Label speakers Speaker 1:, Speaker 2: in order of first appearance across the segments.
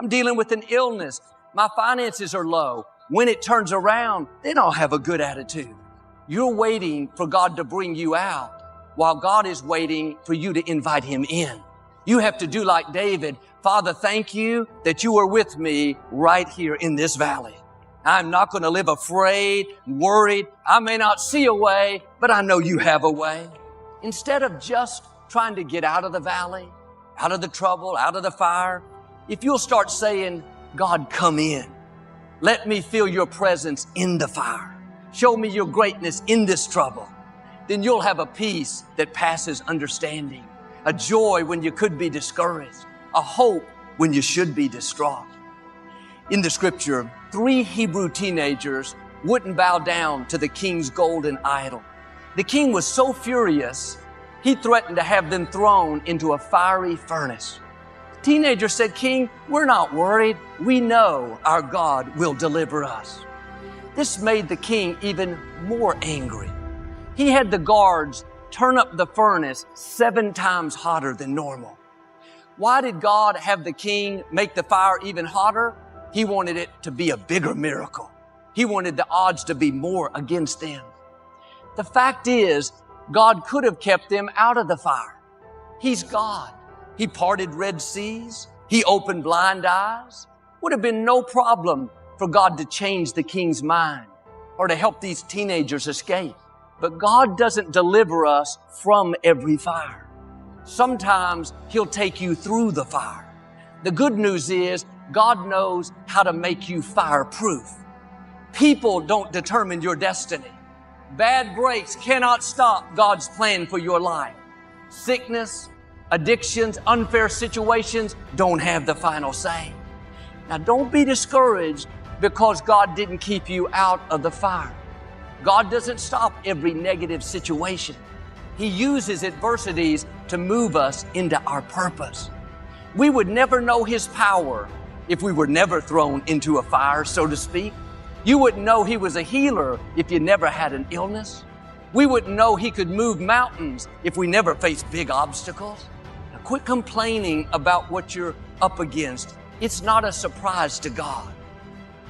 Speaker 1: I'm dealing with an illness. My finances are low. When it turns around, they don't have a good attitude. You're waiting for God to bring you out while God is waiting for you to invite Him in. You have to do like David. Father, thank you that you are with me right here in this valley. I'm not going to live afraid, worried. I may not see a way, but I know you have a way. Instead of just trying to get out of the valley, out of the trouble, out of the fire, if you'll start saying, God, come in. Let me feel your presence in the fire. Show me your greatness in this trouble. Then you'll have a peace that passes understanding, a joy when you could be discouraged, a hope when you should be distraught. In the scripture, 3 Hebrew teenagers wouldn't bow down to the king's golden idol. The king was so furious, he threatened to have them thrown into a fiery furnace. The teenagers said, King, we're not worried. We know our God will deliver us. This made the king even more angry. He had the guards turn up the furnace 7 times hotter than normal. Why did God have the king make the fire even hotter? He wanted it to be a bigger miracle. He wanted the odds to be more against them. The fact is, God could have kept them out of the fire. He's God. He parted Red Seas. He opened blind eyes. Would have been no problem for God to change the king's mind or to help these teenagers escape. But God doesn't deliver us from every fire. Sometimes He'll take you through the fire. The good news is God knows how to make you fireproof. People don't determine your destiny. Bad breaks cannot stop God's plan for your life. Sickness, addictions, unfair situations don't have the final say. Now don't be discouraged because God didn't keep you out of the fire. God doesn't stop every negative situation. He uses adversities to move us into our purpose. We would never know His power if we were never thrown into a fire, so to speak. You wouldn't know He was a healer if you never had an illness. We wouldn't know He could move mountains if we never faced big obstacles. Now quit complaining about what you're up against. It's not a surprise to God.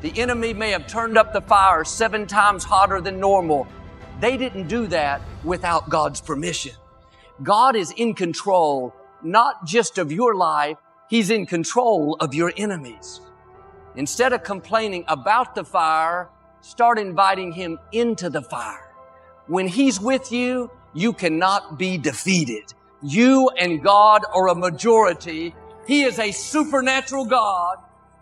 Speaker 1: The enemy may have turned up the fire 7 times hotter than normal. They didn't do that without God's permission. God is in control, not just of your life, He's in control of your enemies. Instead of complaining about the fire, start inviting Him into the fire. When He's with you, you cannot be defeated. You and God are a majority. He is a supernatural God.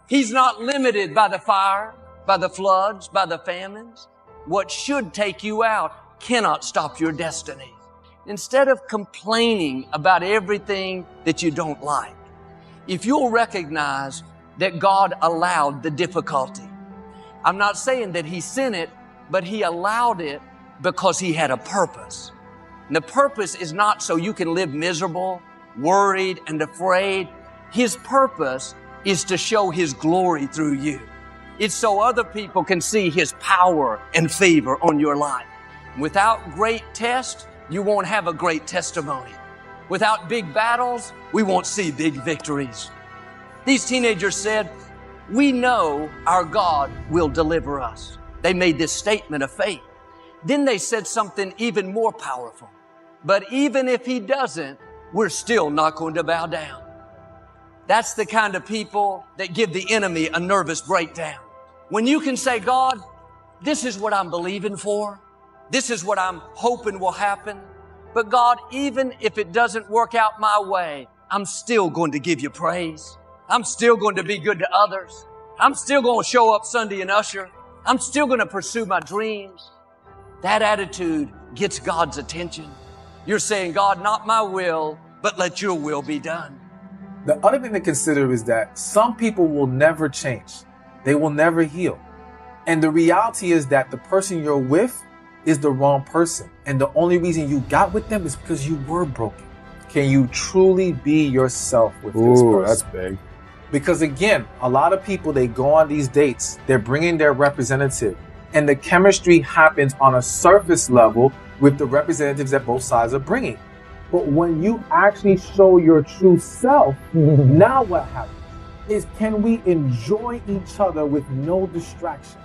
Speaker 1: He's not limited by the fire, by the floods, by the famines. What should take you out cannot stop your destiny. Instead of complaining about everything that you don't like, if you'll recognize that God allowed the difficulty. I'm not saying that He sent it, but He allowed it because He had a purpose. And the purpose is not so you can live miserable, worried, and afraid. His purpose is to show His glory through you. It's so other people can see His power and favor on your life. Without great tests, you won't have a great testimony. Without big battles, we won't see big victories. These teenagers said, we know our God will deliver us. They made this statement of faith. Then they said something even more powerful. But even if He doesn't, we're still not going to bow down. That's the kind of people that give the enemy a nervous breakdown. When you can say, God, this is what I'm believing for. This is what I'm hoping will happen. But God, even if it doesn't work out my way, I'm still going to give you praise. I'm still going to be good to others. I'm still going to show up Sunday and usher. I'm still going to pursue my dreams. That attitude gets God's attention. You're saying, God, not my will, but let your will be done.
Speaker 2: The other thing to consider is that some people will never change. They will never heal. And the reality is that the person you're with is the wrong person. And the only reason you got with them is because you were broken. Can you truly be yourself with this person?
Speaker 3: That's big.
Speaker 2: Because again, a lot of people, they go on these dates, they're bringing their representative, and the chemistry happens on a surface level with the representatives that both sides are bringing. But when you actually show your true self, now what happens? is, can we enjoy each other with no distractions?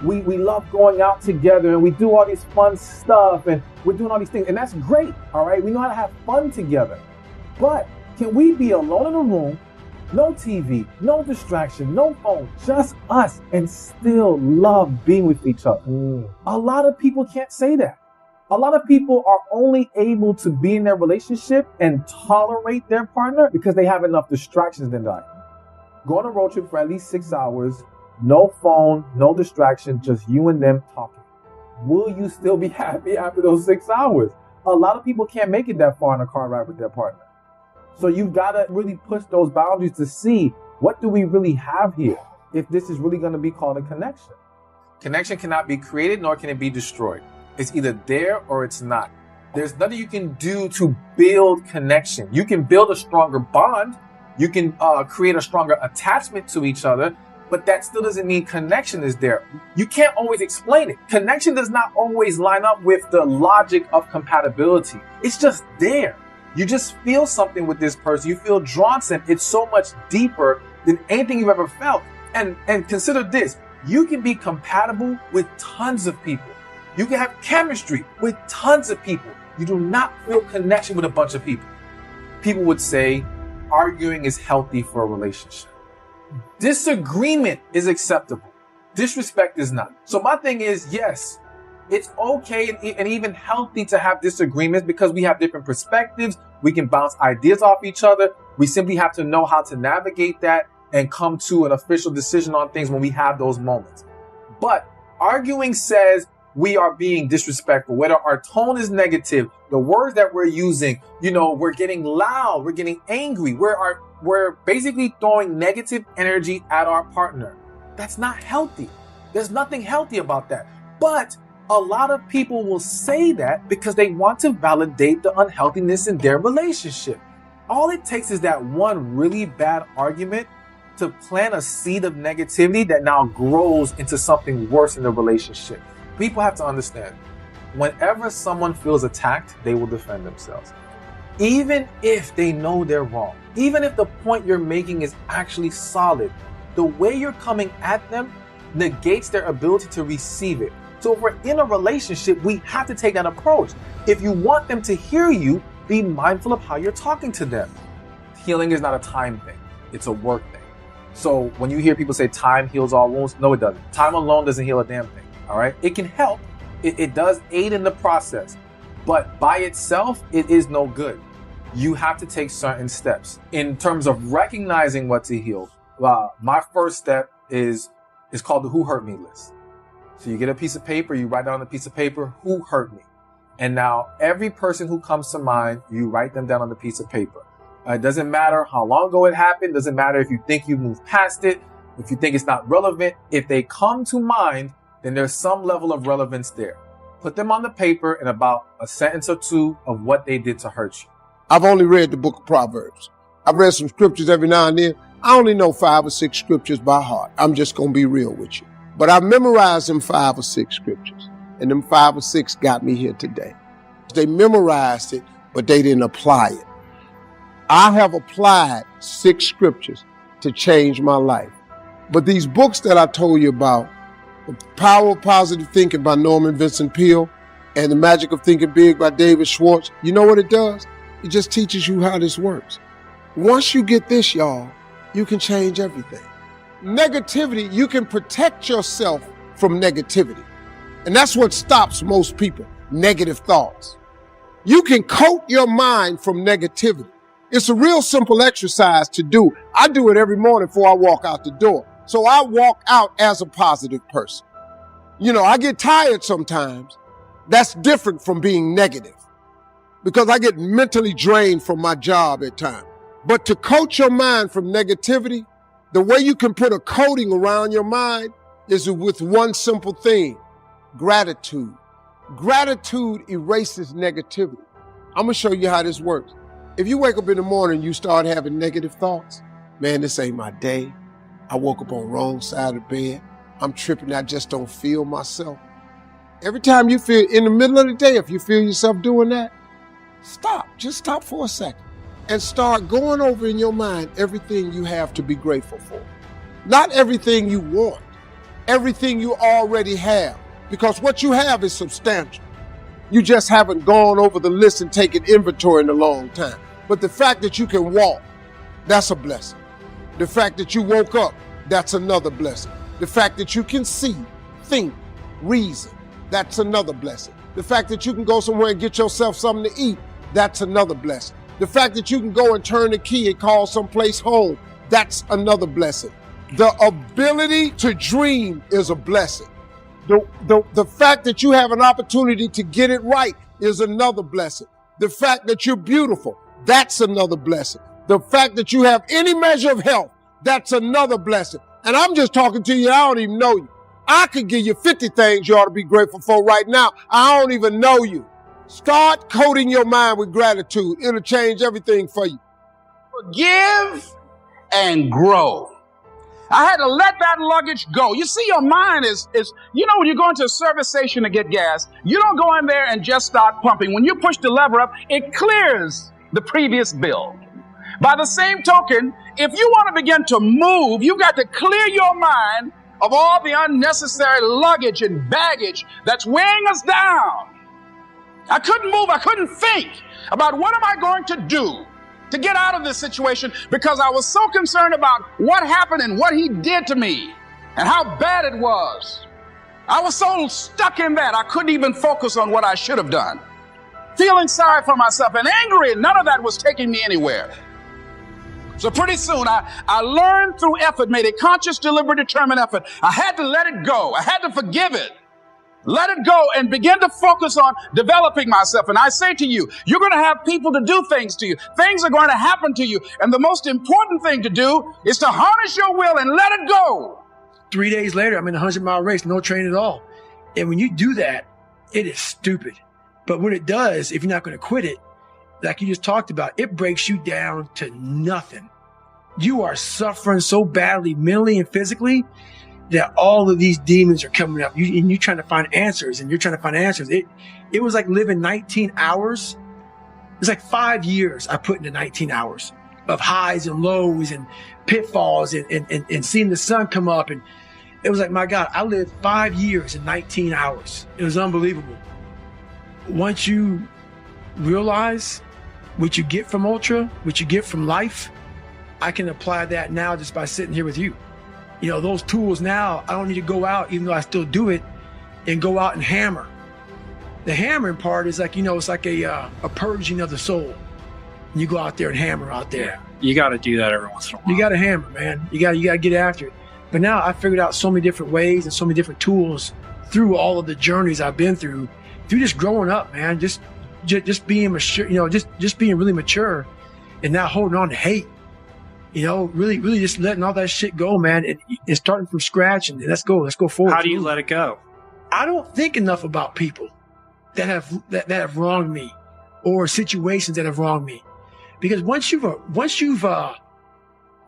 Speaker 2: We love going out together and we do all these fun stuff and we're doing all these things, and that's great, all right? We know how to have fun together. But can we be alone in a room, no TV, no distraction, no phone, just us, and still love being with each other? A lot of people can't say that. A lot of people are only able to be in their relationship and tolerate their partner because they have enough distractions in their life. Go on a road trip for at least 6 hours, no phone, no distraction, just you and them talking. Will you still be happy after those 6 hours? A lot of people can't make it that far in a car ride with their partner. So you've got to really push those boundaries to see, what do we really have here if this is really going to be called a connection? Connection cannot be created, nor can it be destroyed. It's either there or it's not. There's nothing you can do to build connection. You can build a stronger bond. You can create a stronger attachment to each other, but that still doesn't mean connection is there. You can't always explain it. Connection does not always line up with the logic of compatibility. It's just there. You just feel something with this person. You feel drawn to them. It's so much deeper than anything you've ever felt. And consider this. You can be compatible with tons of people. You can have chemistry with tons of people. You do not feel connection with a bunch of people. People would say arguing is healthy for a relationship. Disagreement is acceptable. Disrespect is not. So my thing is, yes, it's okay and even healthy to have disagreements because we have different perspectives. We can bounce ideas off each other. We simply have to know how to navigate that and come to an official decision on things when we have those moments. But arguing says we are being disrespectful, whether our tone is negative, the words that we're using, we're getting loud, we're getting angry, we're basically throwing negative energy at our partner. That's not healthy. There's nothing healthy about that. But a lot of people will say that because they want to validate the unhealthiness in their relationship. All it takes is that one really bad argument to plant a seed of negativity that now grows into something worse in the relationship. People have to understand, whenever someone feels attacked, they will defend themselves. Even if they know they're wrong, even if the point you're making is actually solid, the way you're coming at them negates their ability to receive it. So if we're in a relationship, we have to take that approach. If you want them to hear you, be mindful of how you're talking to them. Healing is not a time thing. It's a work thing. So when you hear people say time heals all wounds, no, it doesn't. Time alone doesn't heal a damn thing. All right. It can help. It does aid in the process, but by itself, it is no good. You have to take certain steps in terms of recognizing what to heal. My first step is called the who hurt me list. So you get a piece of paper, you write down on a piece of paper, who hurt me. And now every person who comes to mind, you write them down on the piece of paper. It doesn't matter how long ago it happened. Doesn't matter if you think you moved past it, if you think it's not relevant. If they come to mind, then there's some level of relevance there. Put them on the paper in about a sentence or two of what they did to hurt you.
Speaker 3: I've only read the book of Proverbs. I've read some scriptures every now and then. I only know 5 or 6 scriptures by heart. I'm just going to be real with you. But I've memorized them 5 or 6 scriptures. And them 5 or 6 got me here today. They memorized it, but they didn't apply it. I have applied 6 scriptures to change my life. But these books that I told you about, The Power of Positive Thinking by Norman Vincent Peale and The Magic of Thinking Big by David Schwartz, you know what it does? It just teaches you how this works. Once you get this, y'all, you can change everything. Negativity, you can protect yourself from negativity. And that's what stops most people, negative thoughts. You can coat your mind from negativity. It's a real simple exercise to do. I do it every morning before I walk out the door. So I walk out as a positive person. I get tired sometimes. That's different from being negative because I get mentally drained from my job at times. But to coat your mind from negativity, the way you can put a coating around your mind is with one simple thing: gratitude. Gratitude erases negativity. I'm going to show you how this works. If you wake up in the morning and you start having negative thoughts, man, this ain't my day. I woke up on the wrong side of the bed. I'm tripping. I just don't feel myself. Every time you feel in the middle of the day, if you feel yourself doing that, stop. Just stop for a second. and start going over in your mind everything you have to be grateful for. Not everything you want, everything you already have, because what you have is substantial. You just haven't gone over the list and taken inventory in a long time. But the fact that you can walk, that's a blessing. The fact that you woke up, that's another blessing. The fact that you can see, think, reason, that's another blessing. The fact that you can go somewhere and get yourself something to eat, that's another blessing. The fact that you can go and turn the key and call someplace home, that's another blessing. The ability to dream is a blessing. The fact that you have an opportunity to get it right is another blessing. The fact that you're beautiful, that's another blessing. The fact that you have any measure of health, that's another blessing. And I'm just talking to you, I don't even know you. I could give you 50 things you ought to be grateful for right now. I don't even know you. Start coating your mind with gratitude. It'll change everything for you.
Speaker 4: Forgive and grow. I had to let that luggage go. You see, your mind is, when you go into a service station to get gas, you don't go in there and just start pumping. When you push the lever up, it clears the previous bill. By the same token, if you want to begin to move, you got to clear your mind of all the unnecessary luggage and baggage that's weighing us down. I couldn't move. I couldn't think about what am I going to do to get out of this situation, because I was so concerned about what happened and what he did to me and how bad it was. I was so stuck in that I couldn't even focus on what I should have done. Feeling sorry for myself and angry, and none of that was taking me anywhere. So pretty soon I learned through effort, made a conscious, deliberate, determined effort. I had to let it go. I had to forgive it. Let it go and begin to focus on developing myself. And I say to you, you're going to have people to do things to you. Things are going to happen to you. And the most important thing to do is to harness your will and let it go.
Speaker 5: 3 days later, I'm in a 100-mile race, no train at all. And when you do that, it is stupid. But when it does, if you're not going to quit it, like you just talked about, it breaks you down to nothing. You are suffering so badly, mentally and physically, that all of these demons are coming up, and you're trying to find answers, and you're trying to find answers. It was like living 19 hours. It's like 5 years I put into 19 hours of highs and lows and pitfalls and seeing the sun come up. And it was like, my God, I lived 5 years in 19 hours. It was unbelievable. Once you realize what you get from Ultra, what you get from life, I can apply that now just by sitting here with you. You know, those tools now, I don't need to go out, even though I still do it, and go out and hammer. The hammering part is like, it's like a purging of the soul. And you go out there and hammer out there.
Speaker 6: Yeah, you got to do that every once in a while.
Speaker 5: You got to hammer, man. You got to get after it. But now I figured out so many different ways and so many different tools through all of the journeys I've been through just growing up, man. Just being mature, just being really mature and not holding on to hate. Really just letting all that shit go, man, and starting from scratch, and let's go forward.
Speaker 6: How do you let it go?
Speaker 5: I don't think enough about people that have wronged me, or situations that have wronged me, because once you've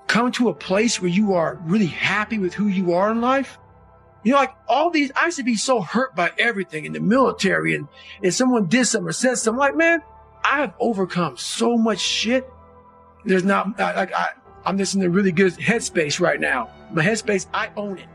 Speaker 5: come to a place where you are really happy with who you are in life, like all these, I used to be so hurt by everything in the military, and someone did something or said something, like, man, I have overcome so much shit. There's not I'm just in a really good headspace right now. My headspace, I own it.